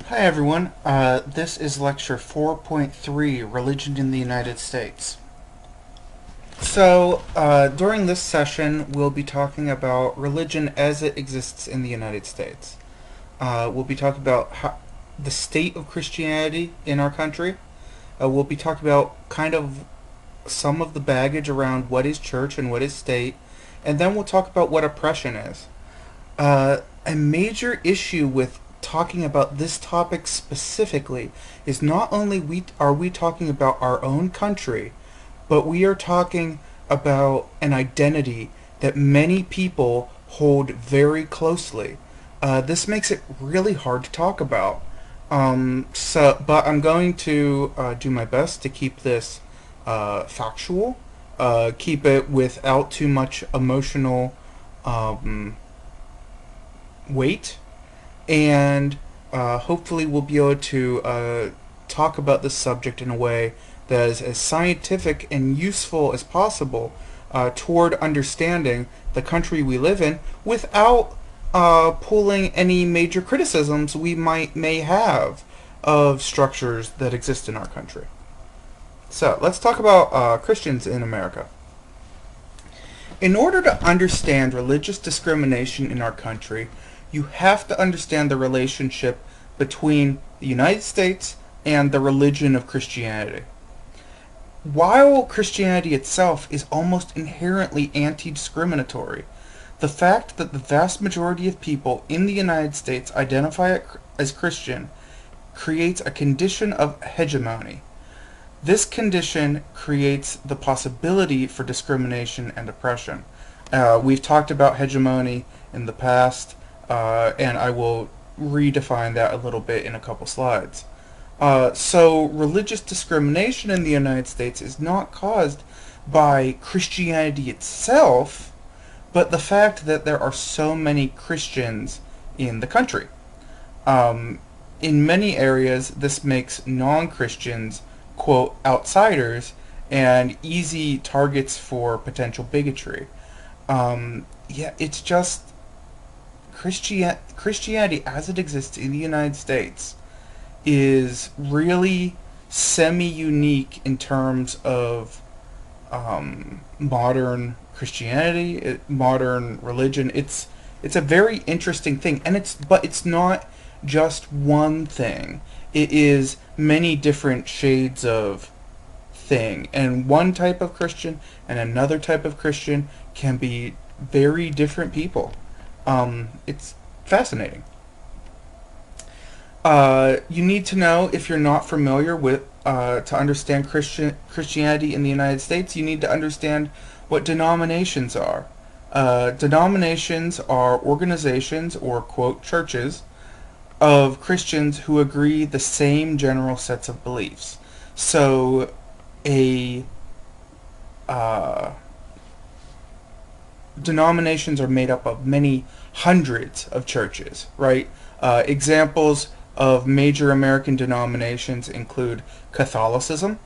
Hi everyone, this is lecture 4.3, Religion in the United States. During this session, we'll be talking about religion as it exists in the United States. We'll be talking about the state of Christianity in our country. We'll be talking about kind of some of the baggage around what is church and what is state, and then we'll talk about what oppression is. A major issue with talking about this topic specifically is not only are we talking about our own country, but we are talking about an identity that many people hold very closely. This makes it really hard to talk about. But I'm going to do my best to keep this factual, keep it without too much emotional weight, and hopefully we'll be able to talk about this subject in a way that is as scientific and useful as possible toward understanding the country we live in without pulling any major criticisms we may have of structures that exist in our country. So let's talk about Christians in America. In order to understand religious discrimination in our country, you have to understand the relationship between the United States and the religion of Christianity. While Christianity itself is almost inherently anti-discriminatory, the fact that the vast majority of people in the United States identify as Christian creates a condition of hegemony. This condition creates the possibility for discrimination and oppression. We've talked about hegemony in the past, and I will redefine that a little bit in a couple slides. So religious discrimination in the United States is not caused by Christianity itself, but the fact that there are so many Christians in the country. In many areas, this makes non-Christians, quote, outsiders and easy targets for potential bigotry. It's just Christianity as it exists in the United States is really semi-unique in terms of modern Christianity, modern religion. It's a very interesting thing, and it's not just one thing. It is many different shades of thing, and one type of Christian and another type of Christian can be very different people. It's fascinating. You need to know, if you're not familiar with, to understand Christianity in the United States, you need to understand what denominations are. Denominations are organizations, or, quote, churches, of Christians who agree the same general sets of beliefs. So, denominations are made up of many hundreds of churches, right? Examples of major American denominations include Catholicism.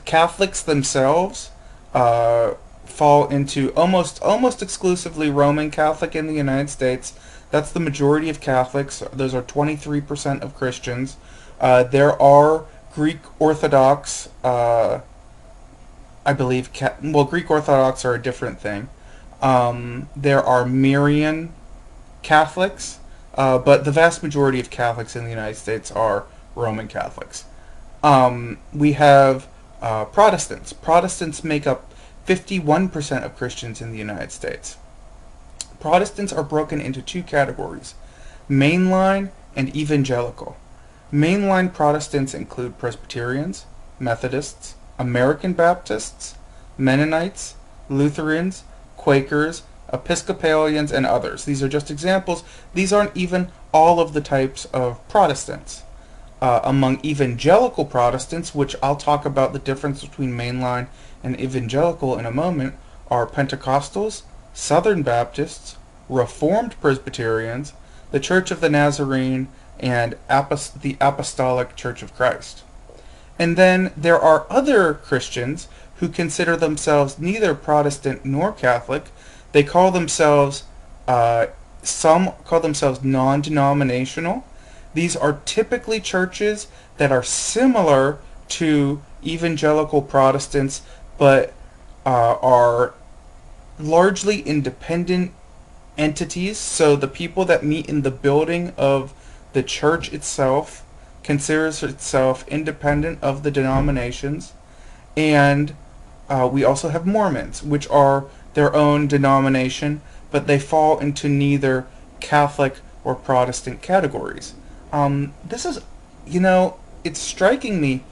Catholics themselves fall into almost exclusively Roman Catholic in the United States. That's the majority of Catholics. Those are 23% of Christians. There are Greek Orthodox, I believe, Greek Orthodox are a different thing. There are Marian Catholics, but the vast majority of Catholics in the United States are Roman Catholics. We have Protestants. Protestants make up 51% of Christians in the United States. Protestants are broken into two categories: mainline and evangelical. Mainline Protestants include Presbyterians, Methodists, American Baptists, Mennonites, Lutherans, Quakers, Episcopalians, and others. These are just examples. These aren't even all of the types of Protestants. Among evangelical Protestants, which I'll talk about the difference between mainline and evangelical in a moment, are Pentecostals, Southern Baptists, Reformed Presbyterians, the Church of the Nazarene, and the Apostolic Church of Christ. And then there are other Christians who consider themselves neither Protestant nor Catholic. They call themselves, some call themselves non-denominational. These are typically churches that are similar to evangelical Protestants, but are largely independent entities. So the people that meet in the building of the church itself considers itself independent of the denominations. And we also have Mormons, which are their own denomination, but they fall into neither Catholic or Protestant categories. This is, it's striking me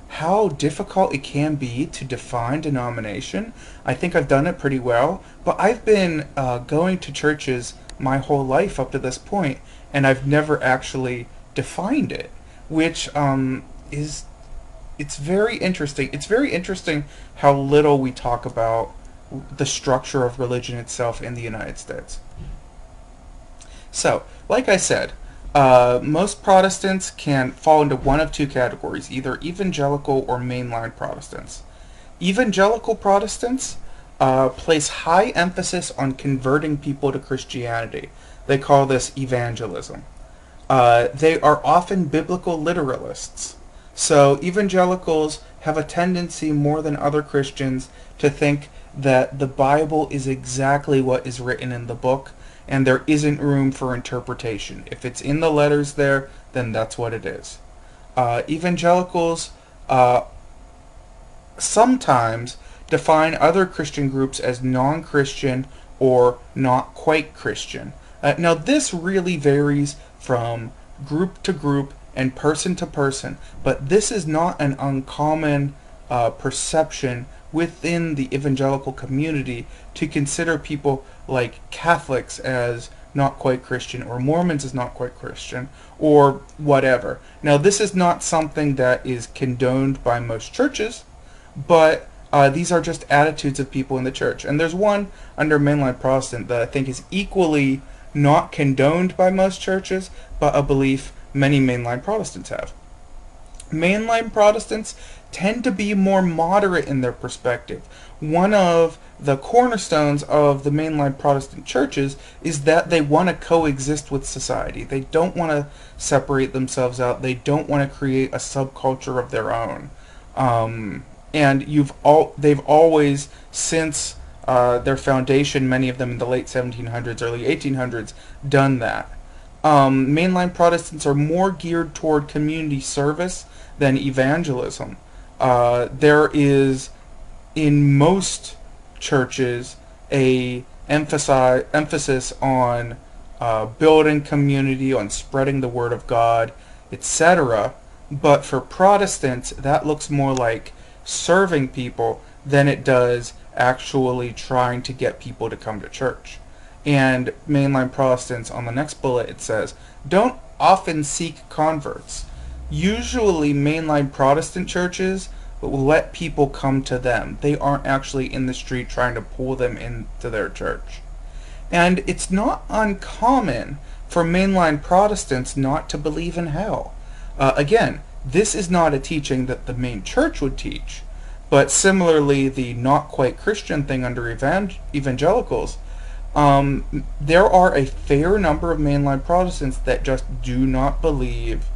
how difficult it can be to define denomination. I think I've done it pretty well, but I've been going to churches my whole life up to this point, and I've never actually defined it, which is it's very interesting. It's very interesting how little we talk about the structure of religion itself in the United States. So, like I said, most Protestants can fall into one of two categories, either evangelical or mainline Protestants. Evangelical Protestants place high emphasis on converting people to Christianity. They call this evangelism. They are often biblical literalists. So evangelicals have a tendency more than other Christians to think that the Bible is exactly what is written in the book, and there isn't room for interpretation. If it's in the letters there, then that's what it is. Evangelicals sometimes define other Christian groups as non-Christian or not quite Christian. Now this really varies from group to group and person to person, but this is not an uncommon perception within the evangelical community to consider people like Catholics as not quite Christian, or Mormons as not quite Christian, or whatever. Now this is not something that is condoned by most churches, but these are just attitudes of people in the church. And there's one under mainline Protestant that I think is equally not condoned by most churches, but a belief many mainline Protestants have. Mainline Protestants tend to be more moderate in their perspective. One of the cornerstones of the mainline Protestant churches is that they want to coexist with society. They don't want to separate themselves out. They don't want to create a subculture of their own. And they've always, since their foundation, many of them in the late 1700s, early 1800s, done that. Mainline Protestants are more geared toward community service than evangelism. There is, in most churches, a emphasis on building community, on spreading the word of God, etc. But for Protestants, that looks more like serving people than it does actually trying to get people to come to church. And mainline Protestants, on the next bullet, it says, don't often seek converts. Usually mainline Protestant churches will let people come to them. They aren't actually in the street trying to pull them into their church. And it's not uncommon for mainline Protestants not to believe in hell. Again, this is not a teaching that the main church would teach, but similarly, the not quite Christian thing under evangelicals, there are a fair number of mainline Protestants that just do not believe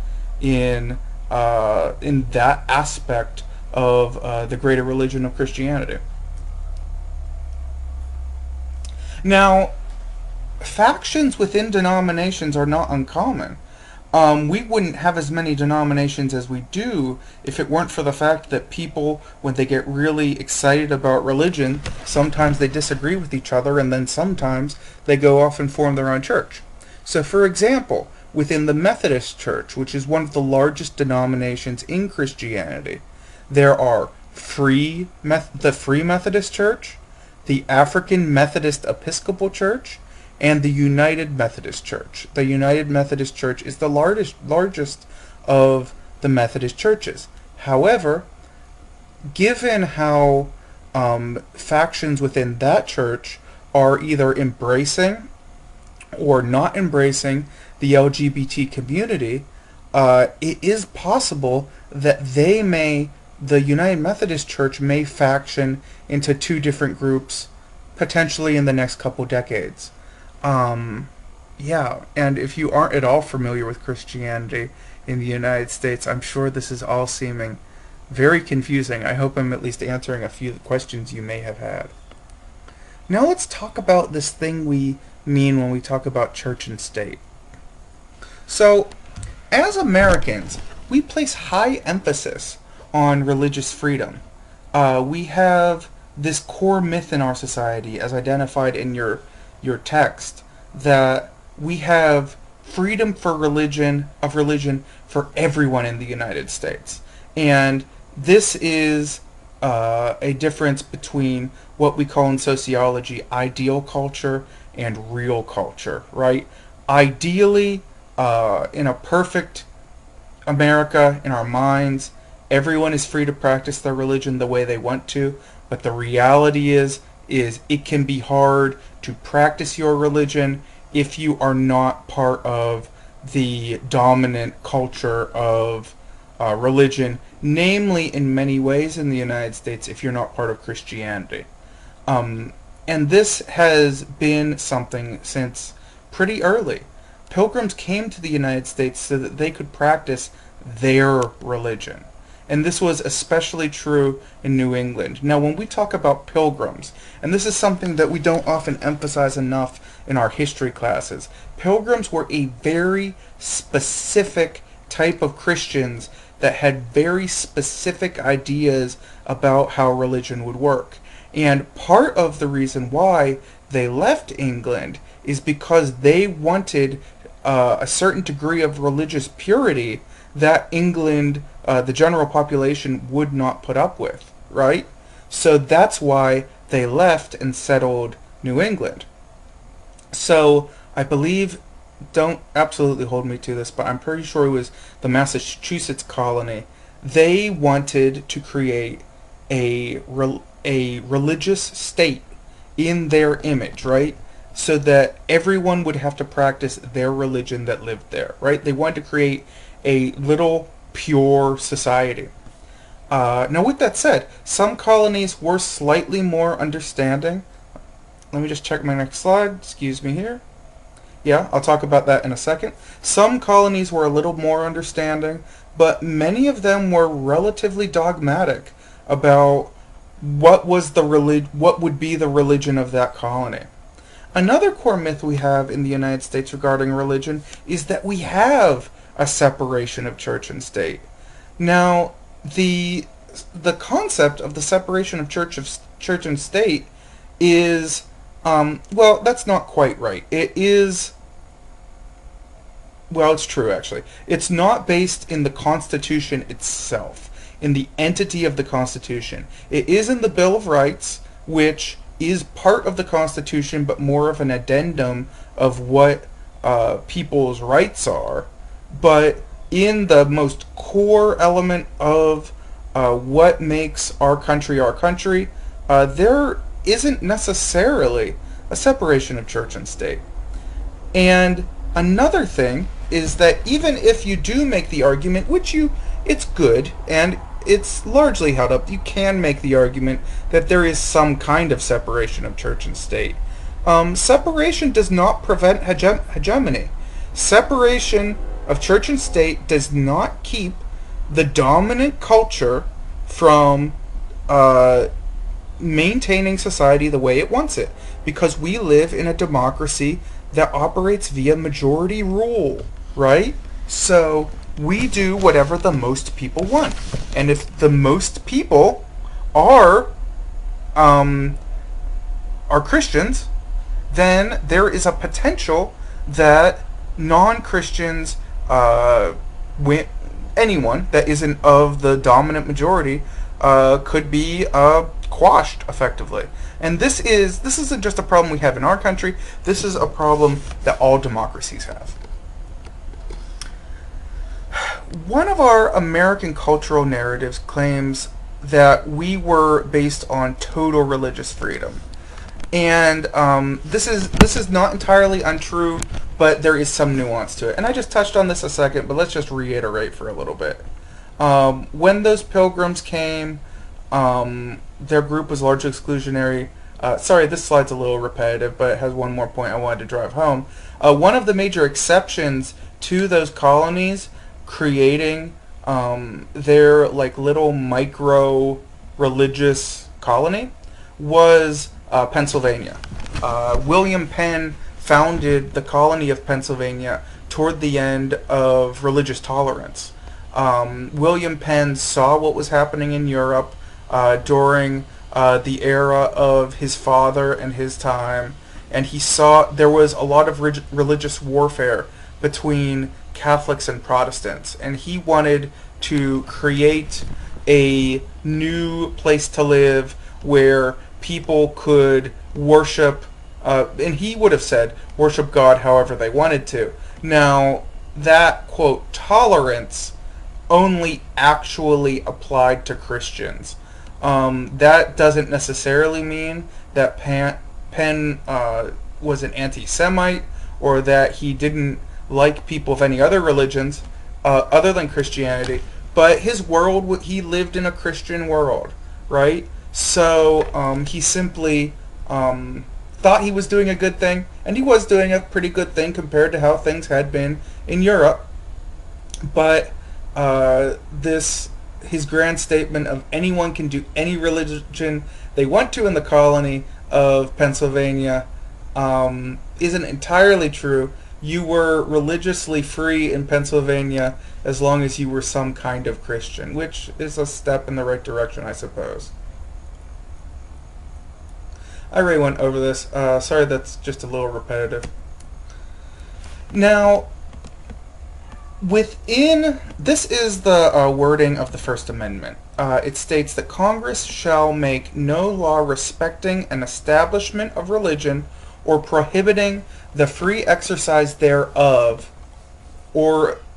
in that aspect of the greater religion of Christianity. Now, factions within denominations are not uncommon. We wouldn't have as many denominations as we do if it weren't for the fact that people, when they get really excited about religion, sometimes they disagree with each other, and then sometimes they go off and form their own church. So, for example, within the Methodist Church, which is one of the largest denominations in Christianity, there are the Free Methodist Church, the African Methodist Episcopal Church, and the United Methodist Church. The United Methodist Church is the largest of the Methodist churches. However, given how factions within that church are either embracing or not embracing the LGBT community, it is possible that the United Methodist Church may faction into two different groups, potentially in the next couple decades. Yeah, and if you aren't at all familiar with Christianity in the United States, I'm sure this is all seeming very confusing. I hope I'm at least answering a few questions you may have had. Now let's talk about this thing we mean when we talk about church and state. So, as Americans, we place high emphasis on religious freedom. We have this core myth in our society, as identified in your text, that we have freedom for religion for everyone in the United States, and this is a difference between what we call in sociology ideal culture and real culture, right? Ideally, in a perfect America, in our minds, everyone is free to practice their religion the way they want to, but the reality is it can be hard to practice your religion if you are not part of the dominant culture of religion, namely in many ways in the United States if you're not part of Christianity. And this has been something since pretty early. Pilgrims came to the United States so that they could practice their religion. And this was especially true in New England. Now, when we talk about pilgrims, and this is something that we don't often emphasize enough in our history classes, pilgrims were a very specific type of Christians that had very specific ideas about how religion would work. And part of the reason why they left England is because they wanted a certain degree of religious purity that England, the general population, would not put up with, right? So that's why they left and settled New England. So I believe, don't absolutely hold me to this, but I'm pretty sure it was the Massachusetts colony. They wanted to create a religious state in their image, right? So that everyone would have to practice their religion that lived there, right? They wanted to create a little pure society. Now, with that said, some colonies were slightly more understanding. Let me just check my next slide. Excuse me here. Yeah, I'll talk about that in a second. Some colonies were a little more understanding, but many of them were relatively dogmatic about what would be the religion of that colony. Another core myth we have in the United States regarding religion is that we have a separation of church and state. Now, the concept of the separation of church and state is well, that's not quite right. It is, well, it's true actually. It's not based in the Constitution itself, in the entity of the Constitution. It is in the Bill of Rights, which is part of the Constitution, but more of an addendum of what people's rights are. But in the most core element of what makes our country, there isn't necessarily a separation of church and state. And another thing is that even if you do make the argument, it's good, and it's largely held up, you can make the argument that there is some kind of separation of church and state. Separation does not prevent hegemony. Separation of church and state does not keep the dominant culture from maintaining society the way it wants it, because we live in a democracy that operates via majority rule, right? So we do whatever the most people want, and if the most people are Christians, then there is a potential that non-Christians, anyone that isn't of the dominant majority, could be quashed effectively. And this isn't just a problem we have in our country. This is a problem that all democracies have. One of our American cultural narratives claims that we were based on total religious freedom. And this is not entirely untrue, but there is some nuance to it. And I just touched on this a second, but let's just reiterate for a little bit. When those pilgrims came, their group was largely exclusionary. Sorry, this slide's a little repetitive, but it has one more point I wanted to drive home. One of the major exceptions to those colonies creating their like little micro religious colony was Pennsylvania. William Penn founded the colony of Pennsylvania toward the end of religious tolerance. William Penn saw what was happening in Europe during the era of his father and his time, and he saw there was a lot of religious warfare between Catholics and Protestants, and he wanted to create a new place to live where people could worship, and he would have said worship God however they wanted to. Now, that, quote, tolerance only actually applied to Christians. That doesn't necessarily mean that Penn was an anti-Semite or that he didn't like people of any other religions other than Christianity. But his world, he lived in a Christian world, right? So he simply thought he was doing a good thing, and he was doing a pretty good thing compared to how things had been in Europe. But his grand statement of anyone can do any religion they want to in the colony of Pennsylvania isn't entirely true. You were religiously free in Pennsylvania as long as you were some kind of Christian, which is a step in the right direction, I suppose. I already went over this. Sorry, that's just a little repetitive. Now, this is the wording of the First Amendment. It states that Congress shall make no law respecting an establishment of religion or prohibiting the free exercise thereof,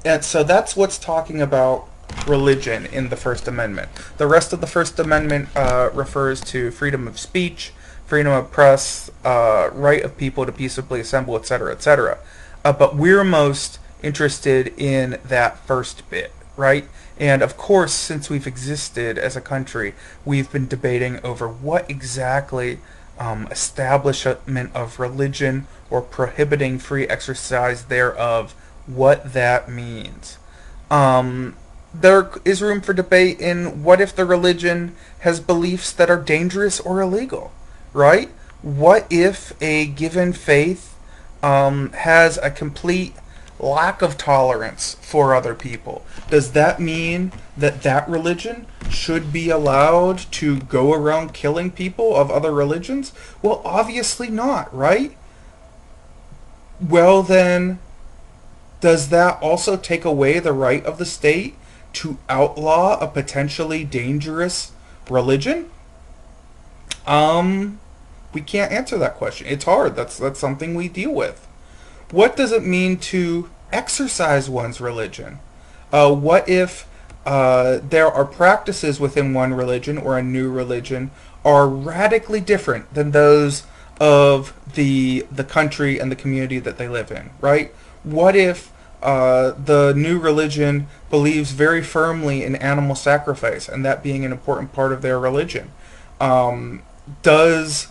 and so that's what's talking about religion in the First Amendment. The rest of the First Amendment refers to freedom of speech, freedom of press, right of people to peaceably assemble, etc., etc. But we're most interested in that first bit, right? And of course, since we've existed as a country, we've been debating over what exactly establishment of religion or prohibiting free exercise thereof, what that means. There is room for debate in what if the religion has beliefs that are dangerous or illegal, right? What if a given faith has a complete lack of tolerance for other people? Does that mean that that religion should be allowed to go around killing people of other religions? Well, obviously not, right? Well then, does that also take away the right of the state to outlaw a potentially dangerous religion? We can't answer that question. It's hard. That's something we deal with. What does it mean to exercise one's religion? What if there are practices within one religion or a new religion are radically different than those of the country and the community that they live in, right? What if the new religion believes very firmly in animal sacrifice and that being an important part of their religion? Does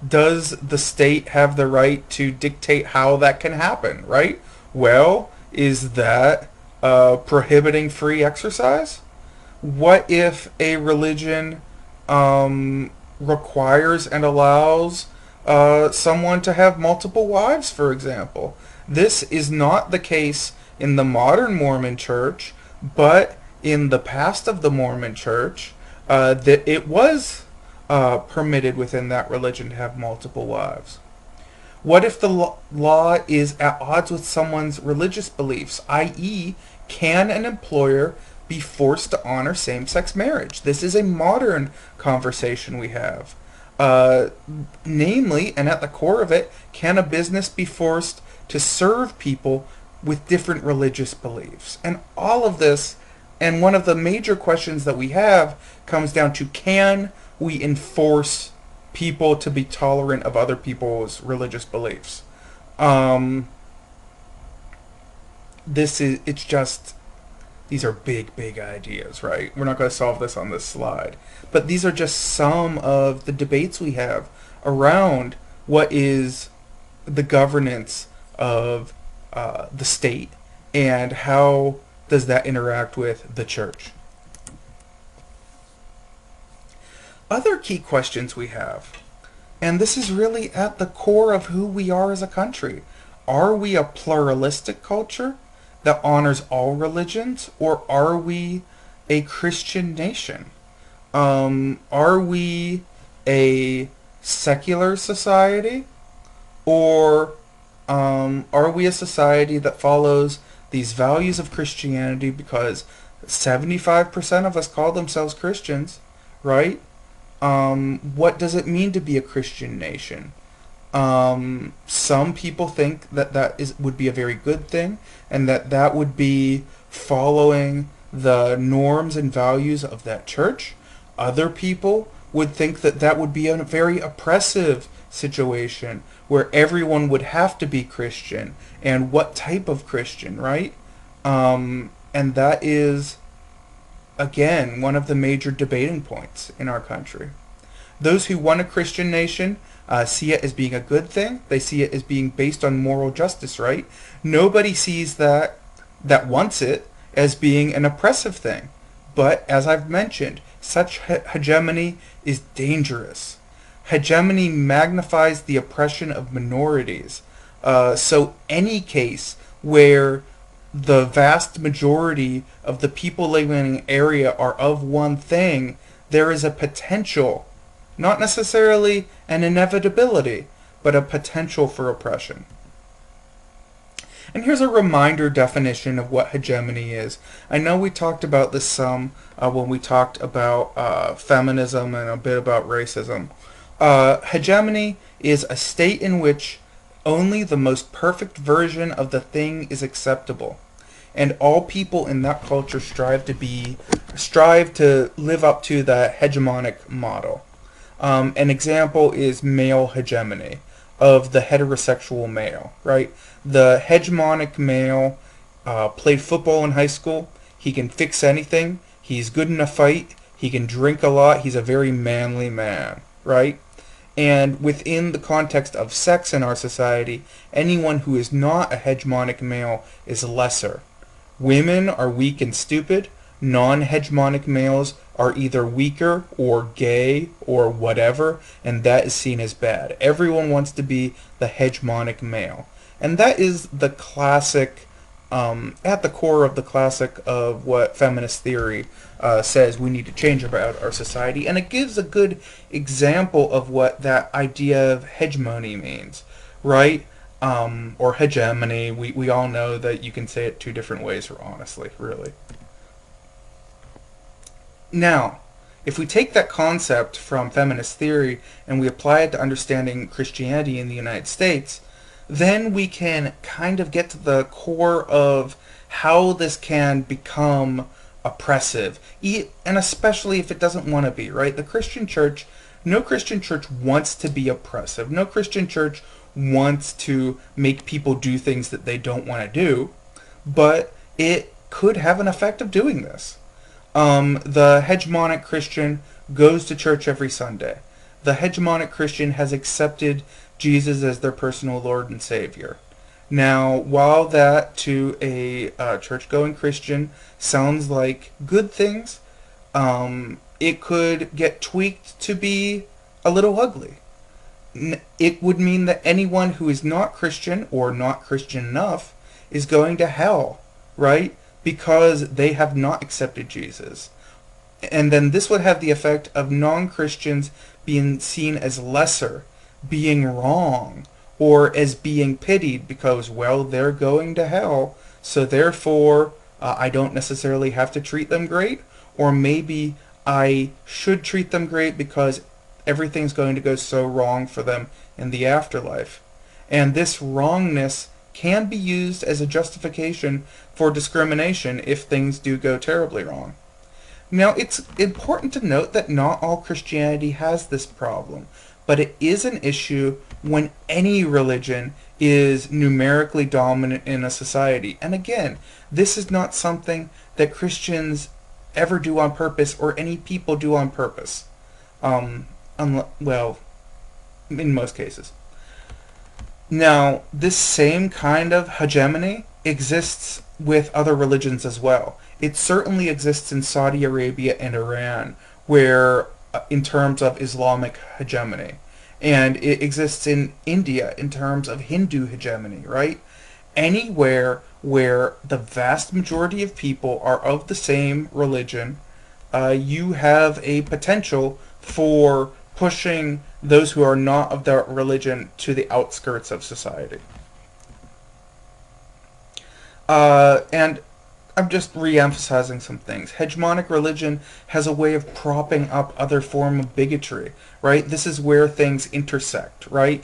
the state have the right to dictate how that can happen, right? Well, is that prohibiting free exercise? What if a religion requires and allows someone to have multiple wives, for example? This is not the case in the modern Mormon church, but in the past of the Mormon church, that it was permitted within that religion to have multiple wives. What if the law is at odds with someone's religious beliefs, i.e., can an employer be forced to honor same-sex marriage? This is a modern conversation we have. Namely, and at the core of it, can a business be forced to serve people with different religious beliefs? And all of this, and one of the major questions that we have, comes down to, can we enforce people to be tolerant of other people's religious beliefs? It's just These are big, big ideas, right? We're not going to solve this on this slide. But these are just some of the debates we have around what is the governance of the state and how does that interact with the church. Other key questions we have, and this is really at the core of who we are as a country. Are we a pluralistic culture that honors all religions, or are we a Christian nation? Are we a secular society, or are we a society that follows these values of Christianity because 75% of us call themselves Christians, right? What does it mean to be a Christian nation? Some people think that would be a very good thing, and that would be following the norms and values of that church. Other people would think that that would be a very oppressive situation where everyone would have to be Christian, and what type of Christian, right? And that is, again, one of the major debating points in our country. Those who want a Christian nation see it as being a good thing. They see it as being based on moral justice, right? Nobody sees that wants it as being an oppressive thing. But as I've mentioned, such hegemony is dangerous. Hegemony magnifies the oppression of minorities. So any case where the vast majority of the people living in an area are of one thing, there is a potential, not necessarily an inevitability, but a potential for oppression. And here's a reminder definition of what hegemony is. I know we talked about this some when we talked about feminism and a bit about racism. Hegemony is a state in which only the most perfect version of the thing is acceptable, and all people in that culture strive to live up to the hegemonic model. An example is male hegemony of the heterosexual male, right? The hegemonic male played football in high school. He can fix anything. He's good in a fight. He can drink a lot. He's a very manly man, right? And within the context of sex in our society, anyone who is not a hegemonic male is lesser. Women are weak and stupid. Non-hegemonic males are either weaker or gay or whatever, and that is seen as bad. Everyone wants to be the hegemonic male. And that is the classic, at the core of the classic of what feminist theory says we need to change about our society. And it gives a good example of what that idea of hegemony means, right? Or hegemony. We all know that you can say it two different ways, honestly, really. Now, if we take that concept from feminist theory and we apply it to understanding Christianity in the United States, then we can kind of get to the core of how this can become oppressive, and especially if it doesn't want to be, right? The Christian church, no Christian church wants to be oppressive. No Christian church wants to make people do things that they don't want to do, but it could have an effect of doing this. The hegemonic Christian goes to church every Sunday. The hegemonic Christian has accepted Jesus as their personal Lord and Savior. Now, while that to a church-going Christian sounds like good things, it could get tweaked to be a little ugly. It would mean that anyone who is not Christian or not Christian enough is going to hell, right? Because they have not accepted Jesus. And then this would have the effect of non-Christians being seen as lesser, being wrong, or as being pitied because, well, they're going to hell, so therefore I don't necessarily have to treat them great, or maybe I should treat them great because everything's going to go so wrong for them in the afterlife. And this wrongness can be used as a justification for discrimination if things do go terribly wrong. Now, it's important to note that not all Christianity has this problem, but it is an issue when any religion is numerically dominant in a society. And again, this is not something that Christians ever do on purpose or any people do on purpose. Well, in most cases. Now, this same kind of hegemony exists with other religions as well. It certainly exists in Saudi Arabia and Iran, where, in terms of Islamic hegemony, and it exists in India in terms of Hindu hegemony, right? Anywhere where the vast majority of people are of the same religion, you have a potential for pushing those who are not of that religion to the outskirts of society. And I'm just re-emphasizing some things. Hegemonic religion has a way of propping up other form of bigotry, right? This is where things intersect, right?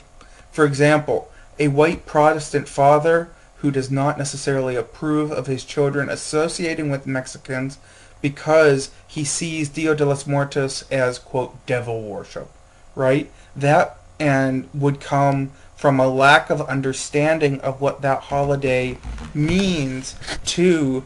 For example, a white Protestant father who does not necessarily approve of his children associating with Mexicans because he sees Dia de los Muertos as, quote, devil worship, right? That and would come from a lack of understanding of what that holiday means to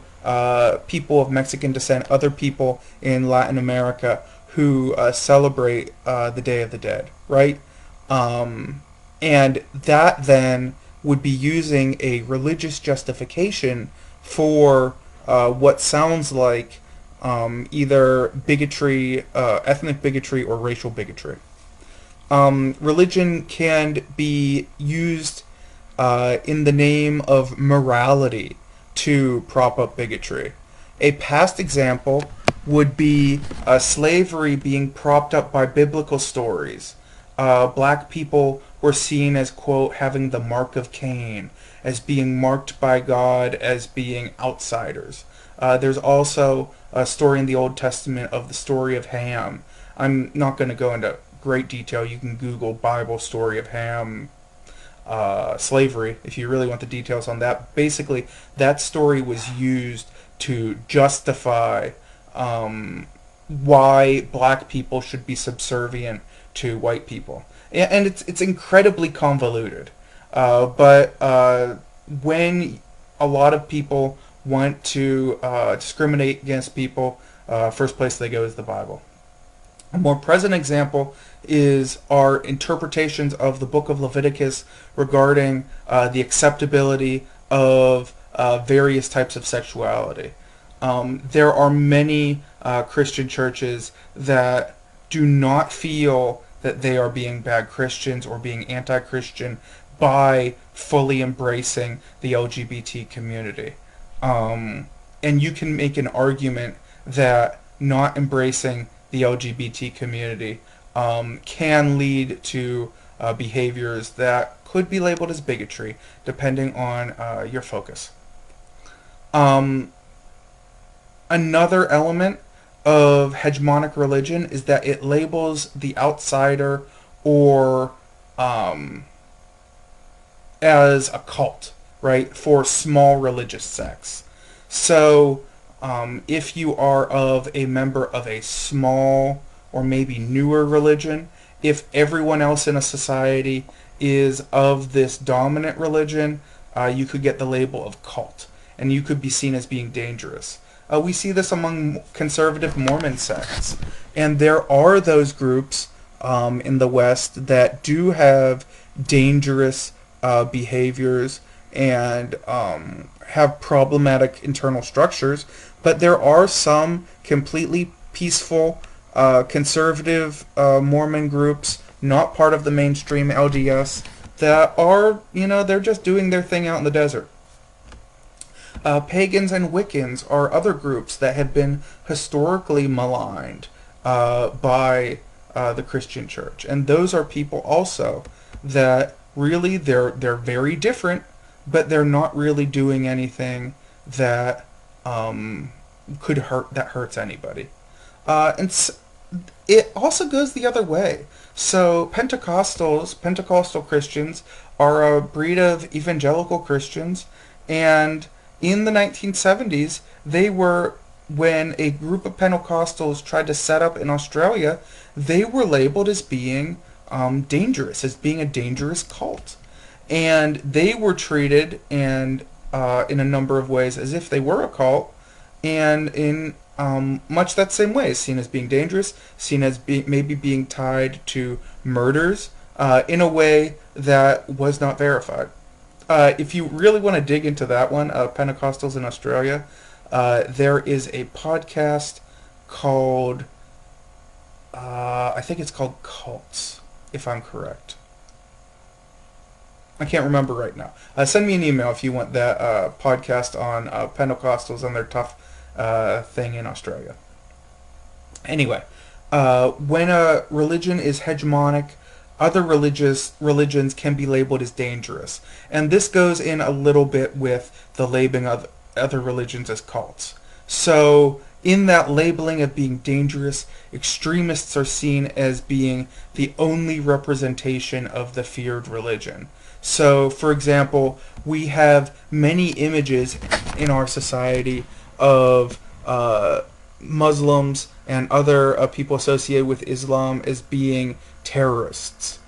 people of Mexican descent, other people in Latin America who celebrate the Day of the Dead, right? And that then would be using a religious justification for what sounds like either bigotry, ethnic bigotry, or racial bigotry. Religion can be used in the name of morality to prop up bigotry. A past example would be slavery being propped up by biblical stories. Black people were seen as, quote, having the mark of Cain, as being marked by God, as being outsiders. There's also a story in the Old Testament of the story of Ham. I'm not going to go into great detail. You can Google Bible story of Ham slavery if you really want the details on that. Basically, that story was used to justify why black people should be subservient to white people, and it's incredibly convoluted. But when a lot of people want to discriminate against people, first place they go is the Bible. A more present example is our interpretations of the book of Leviticus regarding the acceptability of various types of sexuality. There are many Christian churches that do not feel that they are being bad Christians or being anti-Christian by fully embracing the LGBT community. And you can make an argument that not embracing the LGBT community can lead to behaviors that could be labeled as bigotry, depending on your focus. Another element of hegemonic religion is that it labels the outsider or as a cult, right, for small religious sects. So if you are of a member of a small or maybe newer religion, if everyone else in a society is of this dominant religion, you could get the label of cult, and you could be seen as being dangerous. We see this among conservative Mormon sects, and there are those groups in the West that do have dangerous behaviors and have problematic internal structures, but there are some completely peaceful conservative Mormon groups, not part of the mainstream LDS, that are, they're just doing their thing out in the desert. Pagans and Wiccans are other groups that have been historically maligned by the Christian church, and those are people also that really they're very different, but they're not really doing anything that hurts anybody. And it also goes the other way. So Pentecostal Christians, are a breed of evangelical Christians, and in the 1970s, when a group of Pentecostals tried to set up in Australia, they were labeled as being dangerous, as being a dangerous cult. and they were treated and in a number of ways as if they were a cult, and in much that same way, seen as being dangerous, seen as maybe being tied to murders in a way that was not verified. If you really want to dig into that one, Pentecostals in Australia, there is a podcast called, I think it's called Cults, if I'm correct. I can't remember right now. Send me an email if you want that podcast on Pentecostals and their tough thing in Australia. Anyway, when a religion is hegemonic, other religions can be labeled as dangerous. And this goes in a little bit with the labeling of other religions as cults. So, in that labeling of being dangerous, extremists are seen as being the only representation of the feared religion. So, for example, we have many images in our society of Muslims and other people associated with Islam as being terrorists.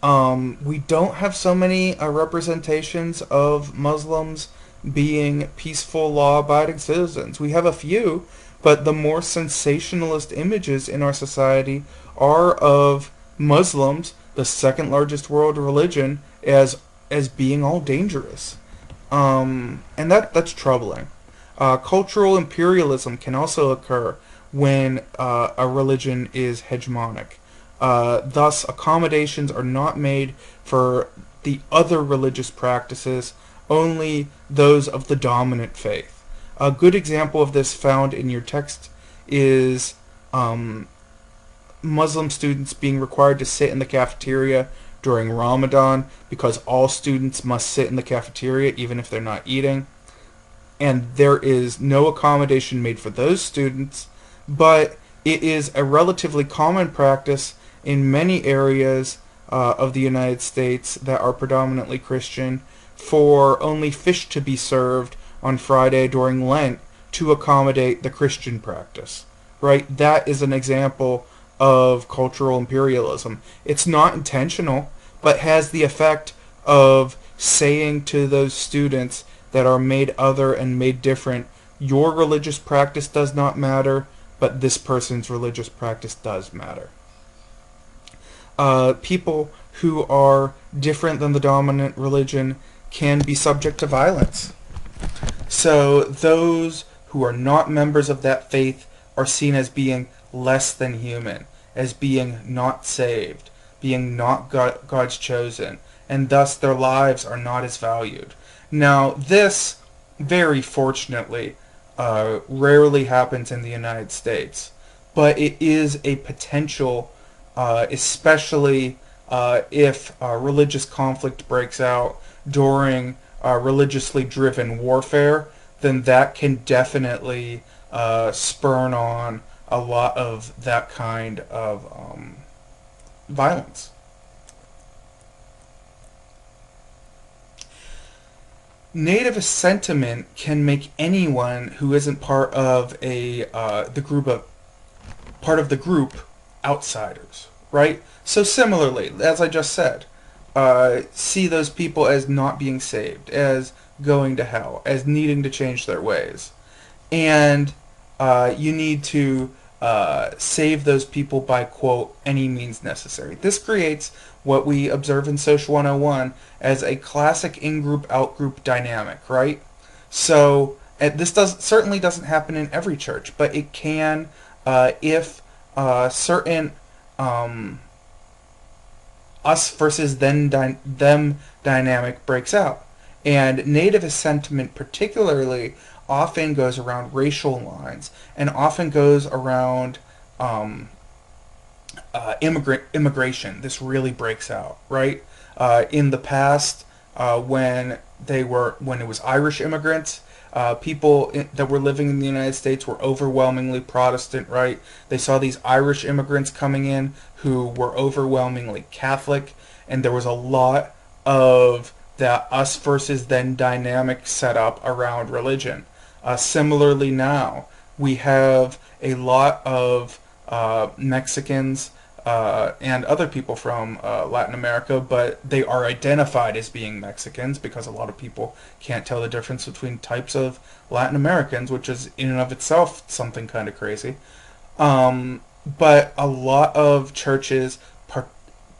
We don't have so many representations of Muslims being peaceful, law-abiding citizens. We have a few, but the more sensationalist images in our society are of Muslims, the second largest world religion, as being all dangerous. And that's troubling. Cultural imperialism can also occur when a religion is hegemonic. Thus, accommodations are not made for the other religious practices, only those of the dominant faith. A good example of this found in your text is Muslim students being required to sit in the cafeteria during Ramadan because all students must sit in the cafeteria even if they're not eating. And there is no accommodation made for those students, but it is a relatively common practice in many areas of the United States that are predominantly Christian for only fish to be served on Friday during Lent to accommodate the Christian practice. Right? That is an example of cultural imperialism. It's not intentional, but has the effect of saying to those students that are made other and made different, your religious practice does not matter, but this person's religious practice does matter. People who are different than the dominant religion can be subject to violence. So those who are not members of that faith are seen as being less than human, as being not saved, being not God's chosen, and thus their lives are not as valued. Now, this, very fortunately, rarely happens in the United States, but it is a potential, especially if religious conflict breaks out during religiously driven warfare, then that can definitely spurn on a lot of that kind of violence. Nativist sentiment can make anyone who isn't part of the group outsiders, right? So similarly, as I just said, see those people as not being saved, as going to hell, as needing to change their ways, and you need to save those people by, quote, any means necessary. This creates what we observe in Social 101 as a classic in-group, out-group dynamic, right? So this certainly doesn't happen in every church, but it can if certain us versus them dynamic breaks out. And nativist sentiment particularly often goes around racial lines and often goes around immigration. This really breaks out, right? In the past, when it was Irish immigrants, people that were living in the United States were overwhelmingly Protestant, right? They saw these Irish immigrants coming in who were overwhelmingly Catholic, and there was a lot of that us versus them dynamic set up around religion. Similarly now, we have a lot of Mexicans and other people from Latin America, but they are identified as being Mexicans because a lot of people can't tell the difference between types of Latin Americans, which is in and of itself something kind of crazy. But a lot of churches,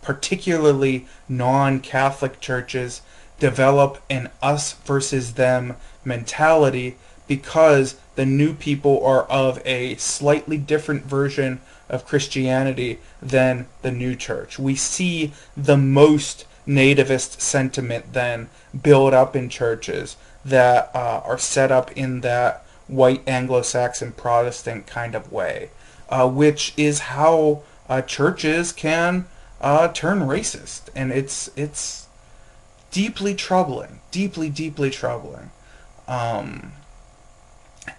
particularly non-Catholic churches, develop an us versus them mentality because the new people are of a slightly different version of Christianity than the new church. We see the most nativist sentiment then build up in churches that are set up in that white Anglo-Saxon Protestant kind of way, which is how churches can turn racist, and it's deeply troubling, deeply troubling.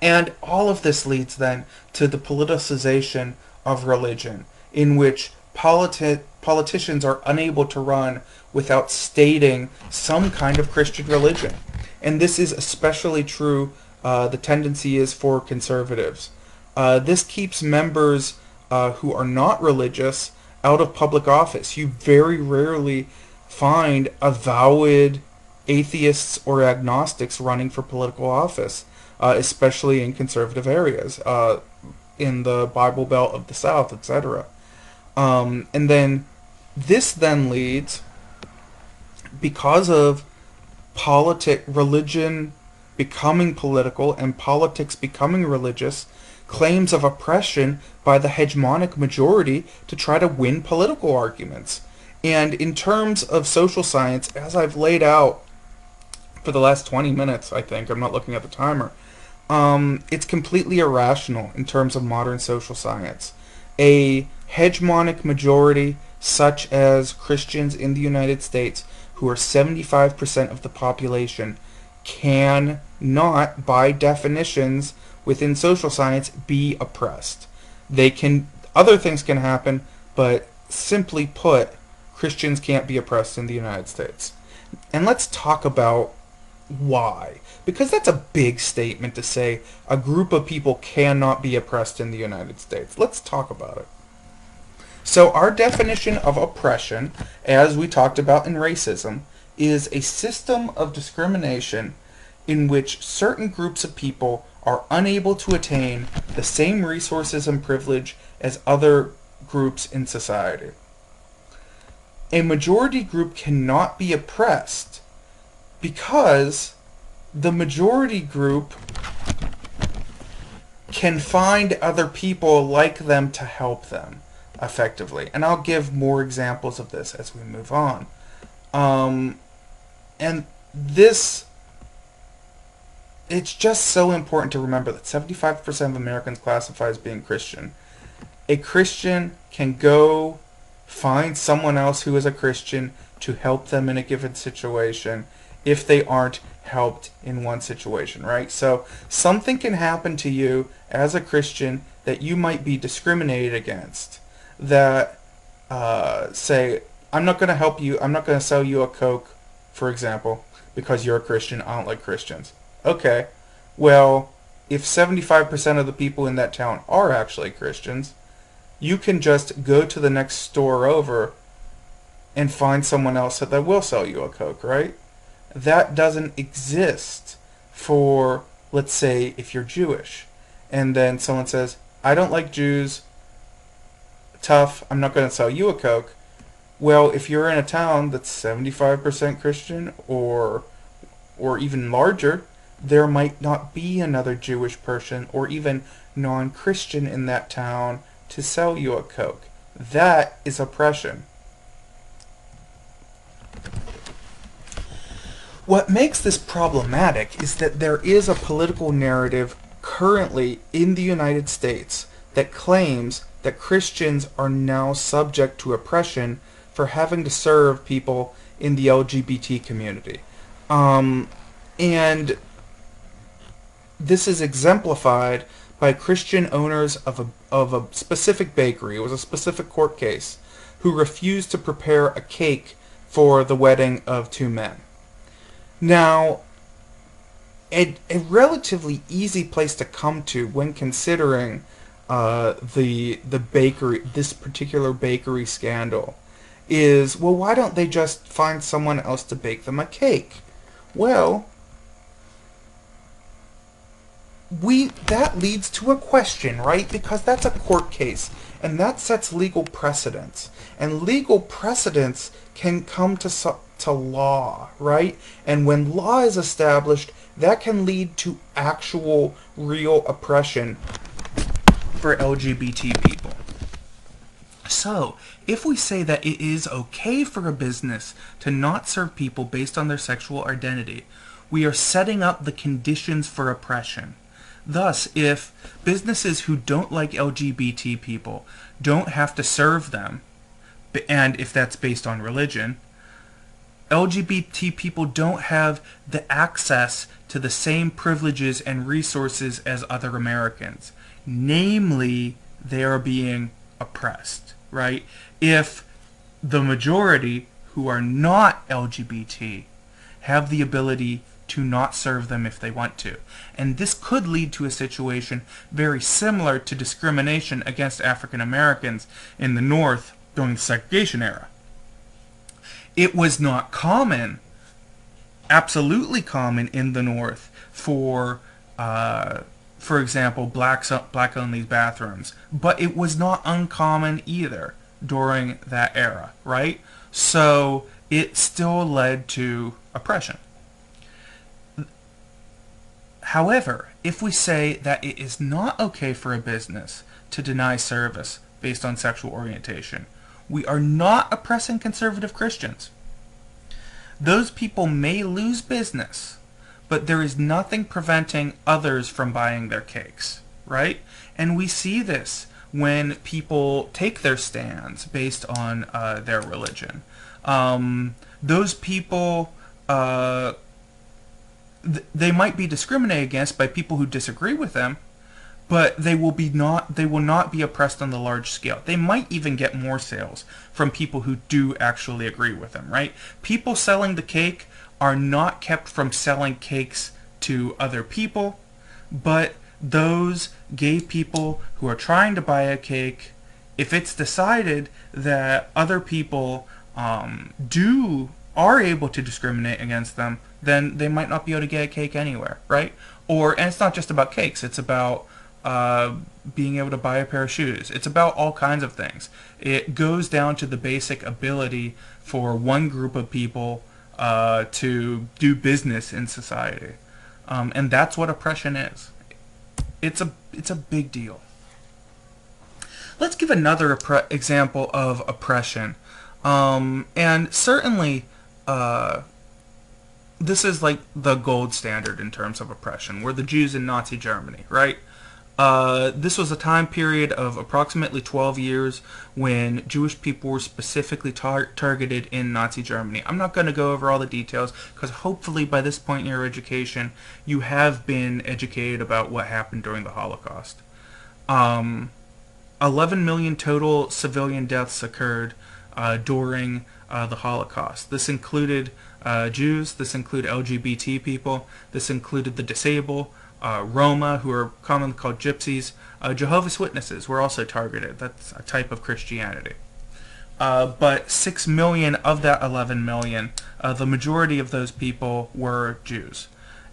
And all of this leads then to the politicization of religion, in which politicians are unable to run without stating some kind of Christian religion. And this is especially true, the tendency is for conservatives. This keeps members who are not religious out of public office. You very rarely find avowed atheists or agnostics running for political office, especially in conservative areas, in the Bible Belt of the South, etc. And then this then leads, because of religion becoming political and politics becoming religious, claims of oppression by the hegemonic majority to try to win political arguments. And in terms of social science, as I've laid out for the last 20 minutes, I think, I'm not looking at the timer, it's completely irrational in terms of modern social science. A hegemonic majority, such as Christians in the United States, who are 75% of the population, cannot, by definitions within social science, be oppressed. Other things can happen, but simply put, Christians can't be oppressed in the United States. And let's talk about why. Because that's a big statement to say a group of people cannot be oppressed in the United States. Let's talk about it. So our definition of oppression, as we talked about in racism, is a system of discrimination in which certain groups of people are unable to attain the same resources and privilege as other groups in society. A majority group cannot be oppressed because the majority group can find other people like them to help them effectively. And I'll give more examples of this as we move on. And this, it's just so important to remember that 75% of Americans classify as being Christian. A Christian can go find someone else who is a Christian to help them in a given situation if they aren't helped in one situation, right? So something can happen to you as a Christian that you might be discriminated against. That, say, I'm not going to help you, I'm not going to sell you a Coke, for example, because you're a Christian, I don't like Christians. Okay, well, if 75% of the people in that town are actually Christians, you can just go to the next store over and find someone else that will sell you a Coke, right? That doesn't exist for, let's say, if you're Jewish, and then someone says, I don't like Jews, tough, I'm not going to sell you a Coke. Well, if you're in a town that's 75% Christian or even larger, there might not be another Jewish person or even non-Christian in that town to sell you a Coke. That is oppression. What makes this problematic is that there is a political narrative currently in the United States that claims that Christians are now subject to oppression for having to serve people in the LGBT community. And this is exemplified by Christian owners of a specific bakery. It was a specific court case, who refused to prepare a cake for the wedding of two men. Now, a relatively easy place to come to when considering the bakery, this particular bakery scandal, is, well, why don't they just find someone else to bake them a cake? Well, that leads to a question, right? Because that's a court case, and that sets legal precedents, and legal precedents can come to law, right? And when law is established, that can lead to actual, real oppression for LGBT people. So, if we say that it is okay for a business to not serve people based on their sexual identity, we are setting up the conditions for oppression. Thus, if businesses who don't like LGBT people don't have to serve them, and if that's based on religion, LGBT people don't have the access to the same privileges and resources as other Americans. Namely, they are being oppressed, right? If the majority who are not LGBT have the ability to not serve them if they want to. And this could lead to a situation very similar to discrimination against African Americans in the North during the segregation era. It was not common, absolutely common in the North for example, black-only bathrooms. But it was not uncommon either during that era, right? So it still led to oppression. However, if we say that it is not okay for a business to deny service based on sexual orientation, we are not oppressing conservative Christians. Those people may lose business, but there is nothing preventing others from buying their cakes, right? And we see this when people take their stands based on their religion. Those people, they might be discriminated against by people who disagree with them, but they will not be oppressed on the large scale. They might even get more sales from people who do actually agree with them, right? People selling the cake are not kept from selling cakes to other people, but those gay people who are trying to buy a cake, if it's decided that other people are able to discriminate against them, then they might not be able to get a cake anywhere, right? And it's not just about cakes, it's about being able to buy a pair of shoes. It's about all kinds of things. It goes down to the basic ability for one group of people to do business in society. And that's what oppression is. It's a big deal. Let's give another example of oppression. And certainly, this is like the gold standard in terms of oppression. We're the Jews in Nazi Germany, right? This was a time period of approximately 12 years when Jewish people were specifically targeted in Nazi Germany. I'm not going to go over all the details because hopefully by this point in your education you have been educated about what happened during the Holocaust. 11 million total civilian deaths occurred during the Holocaust. This included Jews, this included LGBT people, this included the disabled, Roma, who are commonly called gypsies. Jehovah's Witnesses were also targeted. That's a type of Christianity. But 6 million of that 11 million, the majority of those people were Jews.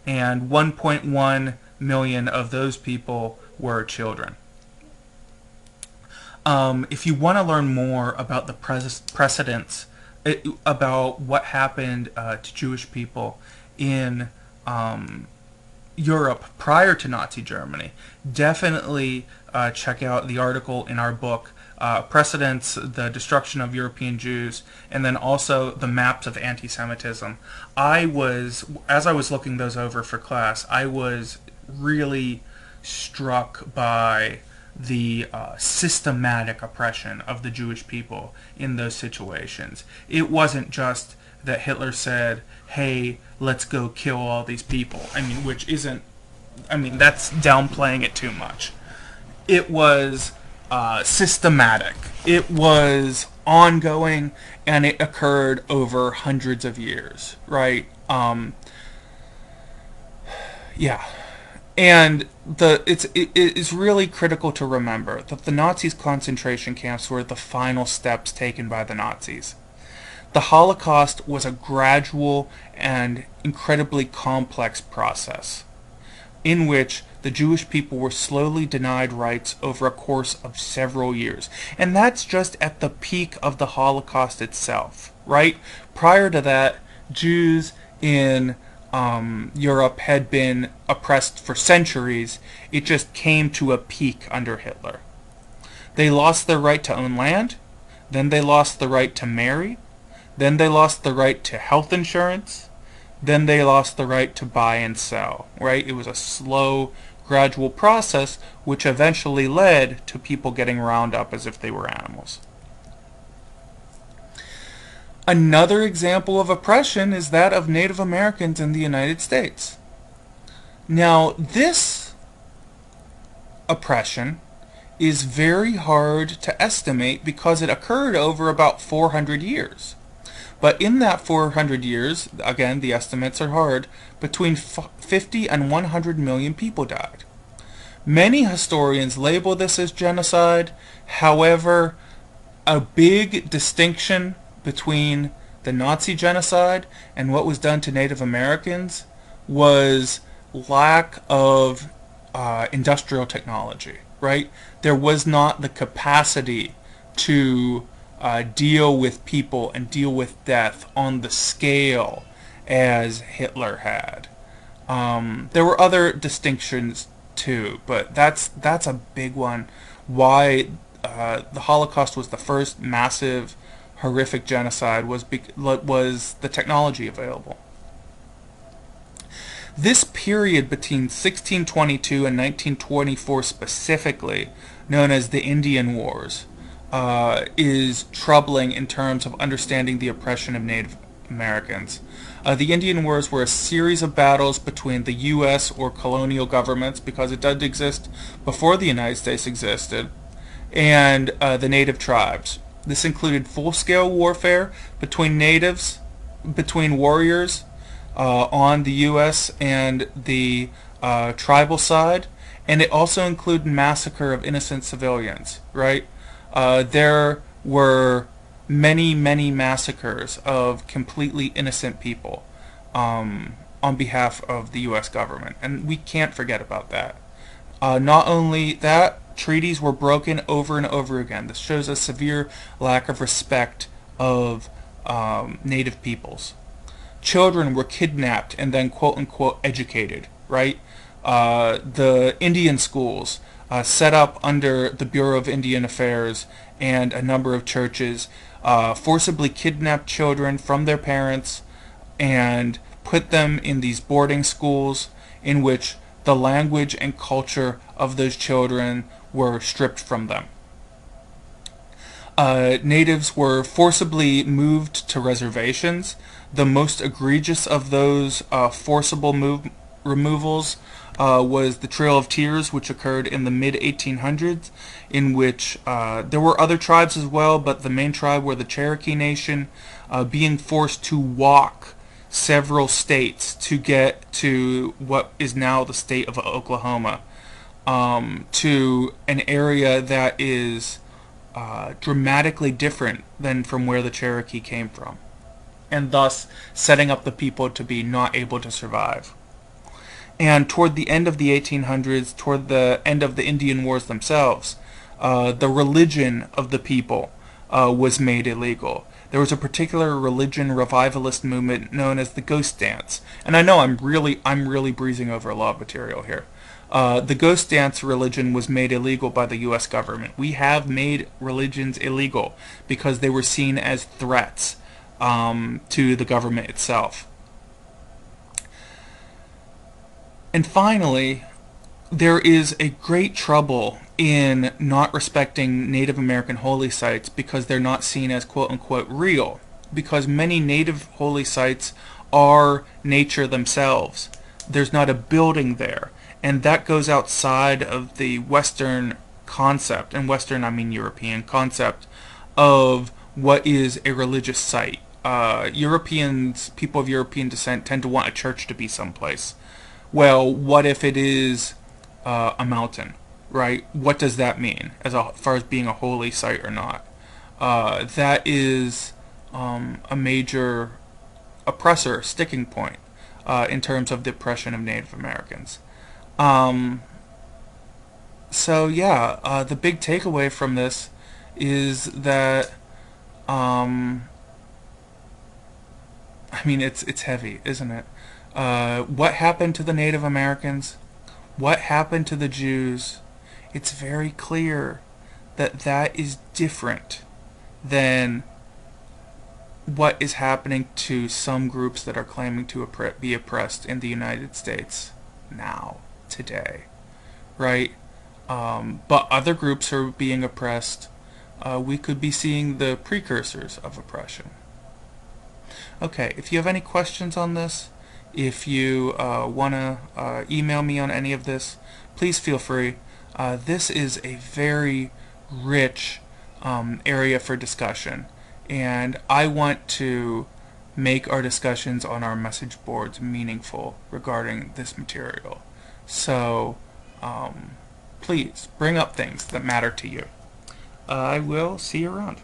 And 1.1 million of those people were children. If you want to learn more about the precedents, about what happened to Jewish people in Europe prior to Nazi Germany, definitely check out the article in our book, Precedents, the Destruction of European Jews, and then also the Maps of Anti-Semitism. As I was looking those over for class, I was really struck by the systematic oppression of the Jewish people in those situations. It wasn't just that Hitler said, hey, let's go kill all these people. That's downplaying it too much. It was systematic. It was ongoing, and it occurred over hundreds of years, right? Yeah. And it is really critical to remember that the Nazis' concentration camps were the final steps taken by the Nazis. The Holocaust was a gradual and incredibly complex process in which the Jewish people were slowly denied rights over a course of several years. And that's just at the peak of the Holocaust itself, right? Prior to that, Jews in Europe had been oppressed for centuries. It just came to a peak under Hitler. They lost their right to own land, then they lost the right to marry, then they lost the right to health insurance, then they lost the right to buy and sell, right? It was a slow, gradual process which eventually led to people getting round up as if they were animals. Another example of oppression is that of Native Americans in the United States. Now, this oppression is very hard to estimate because it occurred over about 400 years. But in that 400 years, again, the estimates are hard, between 50 and 100 million people died. Many historians label this as genocide. However, a big distinction between the Nazi genocide and what was done to Native Americans was lack of industrial technology, right? There was not the capacity to deal with people and deal with death on the scale as Hitler had. There were other distinctions too, but that's a big one. Why the Holocaust was the first massive, horrific genocide was the technology available. This period between 1622 and 1924 specifically, known as the Indian Wars, is troubling in terms of understanding the oppression of Native Americans. The Indian Wars were a series of battles between the U.S. or colonial governments, because it did exist before the United States existed, and the native tribes. This included full-scale warfare between warriors on the U.S. and the tribal side, and it also included massacre of innocent civilians, right? There were many, many massacres of completely innocent people on behalf of the U.S. government, and we can't forget about that. Not only that, treaties were broken over and over again. This shows a severe lack of respect of native peoples. Children were kidnapped and then quote-unquote educated, right? The Indian schools set up under the Bureau of Indian Affairs and a number of churches forcibly kidnapped children from their parents and put them in these boarding schools in which the language and culture of those children were stripped from them. Natives were forcibly moved to reservations. The most egregious of those forcible removals was the Trail of Tears, which occurred in the mid-1800s, in which there were other tribes as well, but the main tribe were the Cherokee Nation, being forced to walk several states to get to what is now the state of Oklahoma, to an area that is dramatically different than from where the Cherokee came from, and thus setting up the people to be not able to survive. And toward the end of the 1800s, toward the end of the Indian Wars themselves, the religion of the people was made illegal. There was a particular religion revivalist movement known as the Ghost Dance. And I know I'm really breezing over a lot of material here. The Ghost Dance religion was made illegal by the U.S. government. We have made religions illegal because they were seen as threats to the government itself. And finally, there is a great trouble in not respecting Native American holy sites because they're not seen as quote-unquote real, because many Native holy sites are nature themselves. There's not a building there, and that goes outside of the Western concept, and Western I mean European concept, of what is a religious site. People of European descent tend to want a church to be someplace, well, what if it is a mountain, right? What does that mean as far as being a holy site or not? That is a major oppressor sticking point in terms of the oppression of Native Americans. Um, so yeah, the big takeaway from this is that um, I mean it's heavy, isn't it? What happened to the Native Americans? What happened to the Jews? It's very clear that that is different than what is happening to some groups that are claiming to be oppressed in the United States now, today, right? But other groups are being oppressed. We could be seeing the precursors of oppression. Okay, if you have any questions on this, if you want to email me on any of this, please feel free. This is a very rich area for discussion, and I want to make our discussions on our message boards meaningful regarding this material. So please bring up things that matter to you. I will see you around.